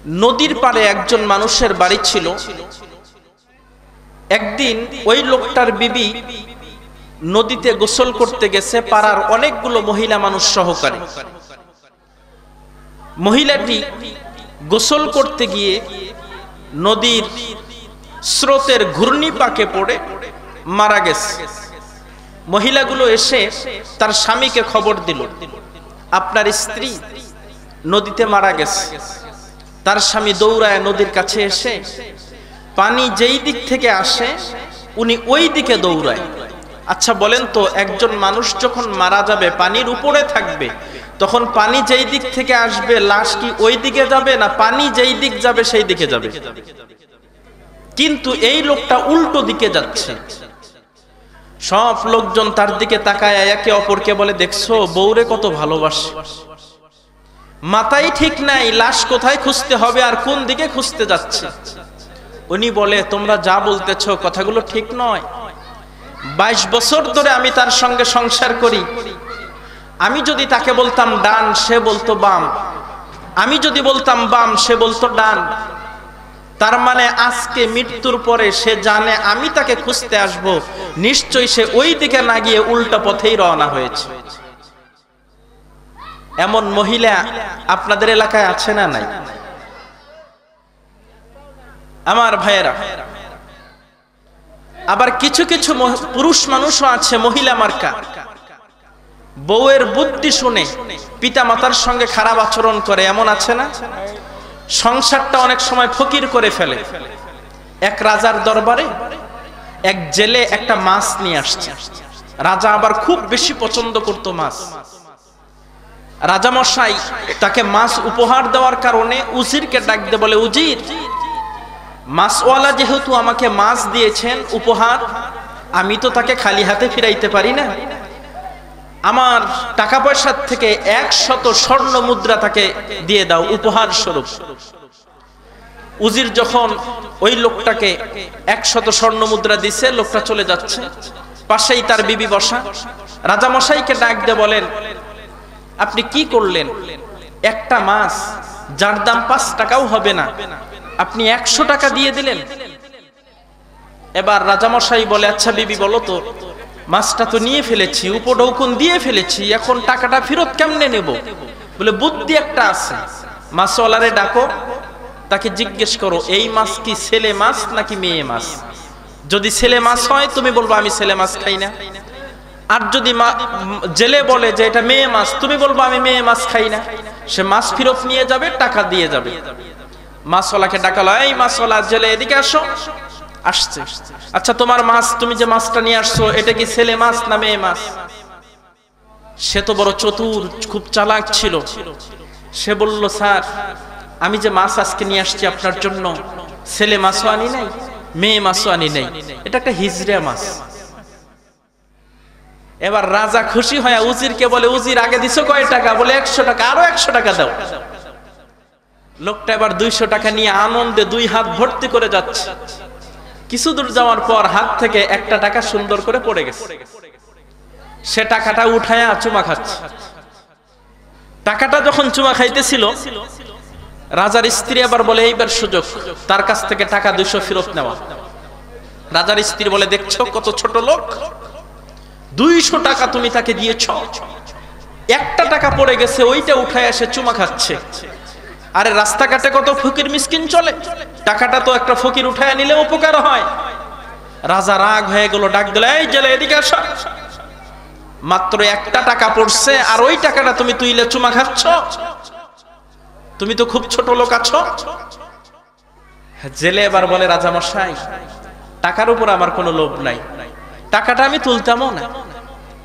নদীর পাড়ে একজন মানুষের বাড়ি ছিল। একদিন ওই লোকটার বিবি নদীতে গোসল করতে গেছে, পাড়ার অনেকগুলো মহিলা মানুষ সহকারে। মহিলাটি গোসল করতে গিয়ে নদীর স্রোতের ঘূর্ণিপাকে পড়ে মারা গেছে। মহিলাগুলো এসে তার স্বামীকে খবর দিল, আপনার স্ত্রী নদীতে মারা গেছে। তার স্বামী দৌড়ায় নদীর কাছে এসে পানি যেই দিক থেকে আসে উনি ওই দিকে দৌড়ায়। আচ্ছা বলেন তো, একজন মানুষ যখন মারা যাবে পানির উপরে থাকবে, তখন পানি যেই দিক থেকে আসবে লাশ কি ওই দিকে যাবে না পানি যেই দিক যাবে সেই দিকে যাবে? কিন্তু এই লোকটা উল্টো দিকে যাচ্ছে। সব লোকজন তার দিকে তাকায় একে অপরকে বলে, দেখছো বউরে কত ভালোবাসে। মাথায় ঠিক নাই লাশ কোথায় খুঁজতে হবে আর কোন দিকে খুঁজতে যাচ্ছে। উনি বলে, তোমরা যা বলতেছ কথাগুলো ঠিক নয়। 22 বছর ধরে আমি তার সঙ্গে সংসার করি। আমি যদি তাকে বলতাম ডান, সে বলতো বাম। আমি যদি বলতাম বাম, সে বলতো ডান। তার মানে আজকে মৃত্যুর পরে সে জানে আমি তাকে খুঁজতে আসব, নিশ্চয়ই সে ওই দিকে না গিয়ে উল্টা পথেই রওনা হয়েছে। এমন মহিলা আপনাদের এলাকায় আছে না নাই? আমার ভাইয়েরা, আবার কিছু কিছু পুরুষ মানুষও আছে মহিলা মার্কা, বউয়ের বুদ্ধি শুনে পিতা মাতার সঙ্গে খারাপ আচরণ করে। এমন আছে না? সংসারটা অনেক সময় ফকির করে ফেলে। এক রাজার দরবারে এক জেলে একটা মাছ নিয়ে আসছে। রাজা আবার খুব বেশি পছন্দ করত মাছ। রাজামশাই তাকে মাছ উপহার দেওয়ার কারণে উজিরকে ডাক দিয়ে বলে, উজির, মাছওয়ালা যেহেতু আমাকে মাছ দিয়েছেন উপহার, আমি তো তাকে খালি হাতে ফিরাইতে পারি না। আমার টাকা পয়সার থেকে 100 স্বর্ণ মুদ্রা তাকে দিয়ে দাও উপহার স্বরূপ। উজির যখন ওই লোকটাকে 100 স্বর্ণ মুদ্রা দিছে, লোকটা চলে যাচ্ছে। পাশেই তার বিবি বসা। রাজামশাইকে ডাক দিয়ে বলেন, আপনি কি করলেন? একটা মাছ যার দাম 5 টাকাও হবে না, আপনি 100 টাকা দিয়ে দিলেন। এবার রাজামশাই বলে, আচ্ছা বিবি বলো তো, মাছটা তো নিয়ে ফেলেছি, উপঢৌকন দিয়ে ফেলেছি, এখন টাকাটা ফেরত কেমনে নেব? বলে, বুদ্ধি একটা আছে, মাছওয়ালারে ডাকো, তাকে জিজ্ঞেস করো এই মাছ কি ছেলে মাছ নাকি মেয়ে মাছ। যদি ছেলে মাছ হয় তুমি বলবো আমি ছেলে মাছ খাই না। আর যদি জেলে বলে যে এটা মেয়ে মাছ, তুমি বলবো আমি মেয়ে মাছ খাই না। সে মাছ ফেরত নিয়ে যাবে, টাকা দিয়ে যাবে। মাছওয়ালাকে ডাকালো, এই মাছওয়ালা, জেলে এদিকে আসো। আসছে। আচ্ছা তোমার মাছ, তুমি যে মাছটা নিয়ে আসছো, এটা কি ছেলে মাছ না মেয়ে মাছ? সে তো বড় চতুর, খুব চালাক ছিল। সে বলল, স্যার আমি যে মাছ আজকে নিয়ে আসছি আপনার জন্য, ছেলে মাছও আনি নাই, মেয়ে মাছও আনি নাই, এটা একটা হিজড়া মাছ। এবার রাজা খুশি হয়ে উজিরকে বলে, উজির আগে দিছো কয় টাকা? বলে 100 টাকা। আরো 100 টাকা দাও। লোকটা এবার 200 টাকা নিয়ে আনন্দে 2 হাত ভর্তি করে যাচ্ছে। কিছু দূর যাওয়ার পর হাত থেকে একটা টাকা সুন্দর করে পড়ে গেছে। সে টাকাটা উঠায় চুমা খাচ্ছে। টাকাটা যখন চুমা খাইতেছিল, রাজার স্ত্রী আবার বলে, এইবার সুযোগ তার কাছ থেকে টাকা 200 ফেরত নেওয়া। রাজার স্ত্রী বলে, দেখছো কত ছোট লোক, 200 টাকা তুমি তাকে দিয়েছ, একটা টাকা পড়ে গেছে, ওইটা উঠায় এসে চুমা খাচ্ছে। আরে রাস্তাঘাটে কত ফকির মিসকিন চলে, টাকাটা তো একটা ফকির উঠায় নিলে উপকার হয়। রাজা রাগ হয়ে গেল, ডাক দিল, এই জেলে এদিকে আসো। মাত্র একটা টাকা পড়ছে আর ওই টাকাটা তুমি তুইলে চুমা খাচ্ছ, তুমি তো খুব ছোট লোক আছো। জেলে এবার বলে, রাজা মশাই টাকার উপর আমার কোনো লোভ নাই, টাকাটা আমি তুলতামও না,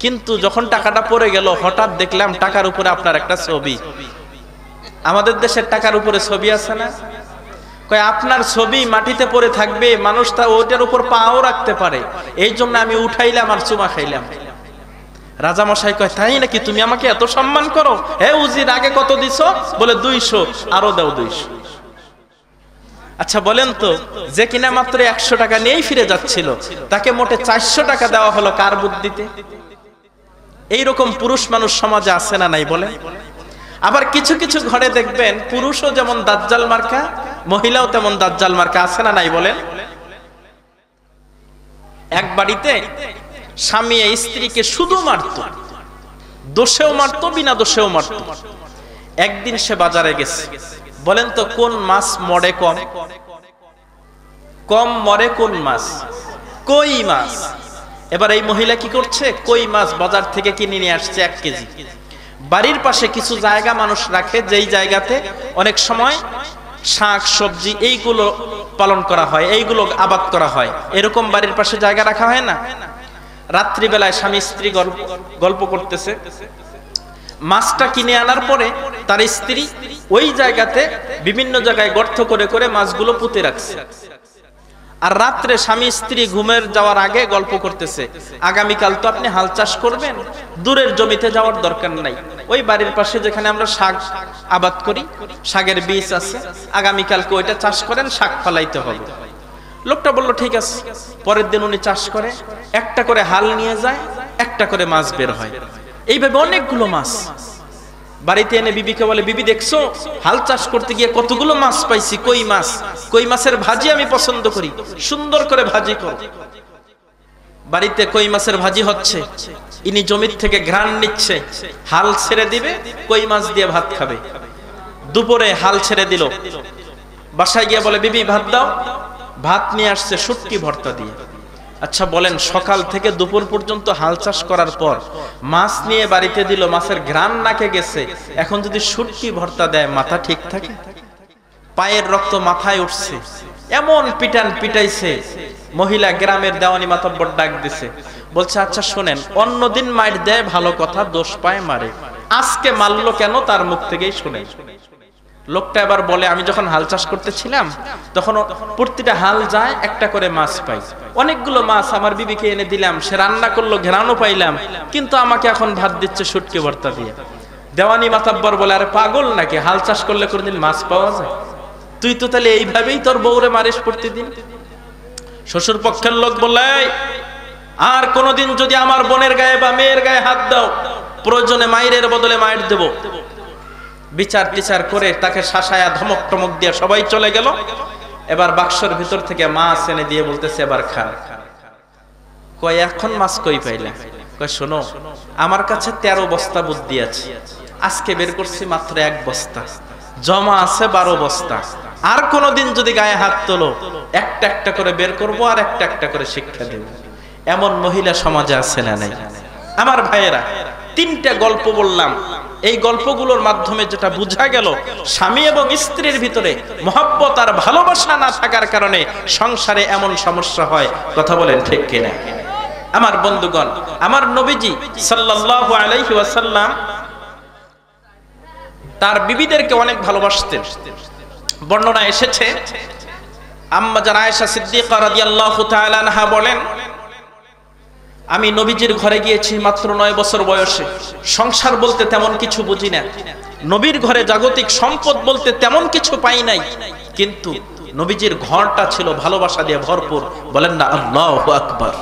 কিন্তু যখন টাকাটা পড়ে গেল হঠাৎ দেখলাম টাকার উপরে আপনার একটা ছবি। আমাদের দেশের টাকার উপরে ছবি আছে না? কয় আপনার ছবি মাটিতে পড়ে থাকবে, মানুষ তা ওটার উপর পাও রাখতে পারে, এই জন্য আমি উঠাইলাম আর চুমা খাইলাম। রাজা মশাই কয়, তাই নাকি? তুমি আমাকে এত সম্মান করো? হে উজির, আগে কত দিছো? বলে 200। আরো দাও 200। আচ্ছা বলেন তো, যে কিনা মাত্র 100 টাকা নিয়েই ফিরে যাচ্ছিল, তাকে মোটে 400 টাকা দেওয়া হলো কার বুদ্ধিতে? এইরকম পুরুষ মানুষ সমাজে আছে না নাই বলে? আবার কিছু কিছু ঘরে দেখবেন পুরুষও যেমন দাজ্জাল মার্কা, মহিলাও তেমন দাজ্জাল মার্কা, আছে না নাই বলেন? এক বাড়িতে স্বামী স্ত্রীকে শুধু মারত, দোষেও মারত, বিনা দোষেও মারত। একদিন সে বাজারে গেছে, বলেন তো কোন মাছ মরে কম? কম মরে কোন মাছ? কই মাছ। এবার এই মহিলা কি করছে? কই মাছ বাজার থেকে কিনে নিয়ে আসছে 1 কেজি। বাড়ির পাশে কিছু জায়গা মানুষ রাখে, যেই জায়গাতে অনেক সময় শাক সবজি এইগুলো পালন করা হয়, এইগুলো আবাদ করা হয়, এরকম বাড়ির পাশে জায়গা রাখা হয় না? রাত্রিবেলায় স্বামী স্ত্রী গল্প করতেছে। মাছটা কিনে আনার পরে তার স্ত্রী ওই জায়গাতে বিভিন্ন জায়গায় গর্ত করে করে মাছগুলো পুঁতে রাখছে। আর রাত্রে স্বামী স্ত্রী ঘুমের যাওয়ার আগে গল্প করতেছে, আগামীকাল তো আপনি হাল চাষ করবেন, দূরের জমিতে যাওয়ার দরকার নাই, ওই বাড়ির পাশে যেখানে আমরা শাক আবাদ করি, শাকের বীজ আছে, আগামীকালকে ওইটা চাষ করেন, শাক ফলাইতে হবে। লোকটা বলল ঠিক আছে। পরের দিন উনি চাষ করে, একটা করে হাল নিয়ে যায়, একটা করে মাছ বের হয়, এইভাবে অনেকগুলো মাছ বাড়িতে এনে বিবিকে বলে, বিবি দেখছো হাল চাষ করতে গিয়ে কতগুলো মাছ পাইছি, কই মাছ। কই মাছের ভাজি আমি পছন্দ করি, সুন্দর করে ভাজি করো। বাড়িতে কই মাছের ভাজি হচ্ছে, ইনি জমির থেকে ঘ্রাণ নিচ্ছে, হাল ছেড়ে দিবে, কই মাছ দিয়ে ভাত খাবে। দুপুরে হাল ছেড়ে দিল, বাসায় গিয়ে বলে, বিবি ভাত দাও। ভাত নিয়ে আসছে শুটকি ভর্তা দিয়ে। আচ্ছা বলেন, সকাল থেকে দুপুর পর্যন্ত হাল চাষ করার পর মাছ নিয়ে বাড়িতে দিল, মাছের ঘ্রাণ নাকে গেছে, এখন যদি শুটকি ভর্তা দেয়, মাথা ঠিক থাকে? পায়ের রক্ত মাথায় উঠছে, এমন পিটান পিটাইছে। মহিলা গ্রামের দেওয়ানি মাতব্বর ডাক দিছে, বলছে আচ্ছা শোনেন, অন্যদিন মাইর দেয় ভালো কথা, দোষ পায় মারে, আজকে মারলো কেন? তার মুখ থেকেই শুনে। লোকটা এবার বলে, আমি যখন হাল চাষ করতেছিলাম তখন প্রতিটা হাল যায় একটা করে মাছ পাই, অনেকগুলো মাছ আমার বিবিকে এনে দিলাম, সে রান্না করলো, ঘ্রাণও পাইলাম, কিন্তু আমাকে এখন ভাত দিচ্ছে শুটকি ভর্তা দিয়ে। দেওয়ানি মাতাব্বর বলে, আরে পাগল নাকি, হাল চাষ করলে কোনদিন মাছ পাওয়া যায়? তুই তো তাহলে এইভাবেই তোর বউরে মারিস প্রতিদিন। শ্বশুর পক্ষের লোক বলে, আর কোনদিন যদি আমার বোনের গায়ে বা মেয়ের গায়ে হাত দাও, প্রয়োজনে মাইরের বদলে মাইর দেব। বিচার টিচার করে তাকে শাসায়া ধমক টমক দিয়ে সবাই চলে গেল। এবার বাক্সর ভিতর থেকে মাছ এনে দিয়ে বলতেছে, এবার খান। কয় এখন মাছ কই পাইলে? কয় শোনো, আমার কাছে 13 বস্তা বুদ্ধি আছে, আজকে বের করছি মাত্র 1 বস্তা, জমা আছে 12 বস্তা। আর কোনদিন যদি গায়ে হাত তোলো, একটা একটা করে বের করবো, আর একটা একটা করে শিক্ষা দেব। এমন মহিলা সমাজে আছে না নাই? আমার ভাইয়েরা, 3টা গল্প বললাম, এই গল্পগুলোর মাধ্যমে যেটা বোঝা গেল, স্বামী এবং স্ত্রীর ভিতরে মহব্বত আর ভালোবাসা না থাকার কারণে সংসারে এমন সমস্যা হয়। কথা বলেন ঠিক কিনা? আমার বন্ধুগণ, আমার নবীজি সাল্লাল্লাহু আলাইহি ওয়াসাল্লাম তার বিবিদেরকে অনেক ভালোবাসতেন। বর্ণনা এসেছে, আম্মা জান আয়েশা সিদ্দিকা রাদিয়াল্লাহু তাআলা আনহা বলেন, আমি নবীজির ঘরে গিয়েছি মাত্র 9 বছর বয়সে। সংসার বলতে তেমন কিছু বুঝি না, নবীর ঘরে জাগতিক সম্পদ বলতে তেমন কিছু পাই নাই, কিন্তু নবীজির ঘরটা ছিল ভালোবাসা দিয়ে ভরপুর। বলেন না আল্লাহু আকবার।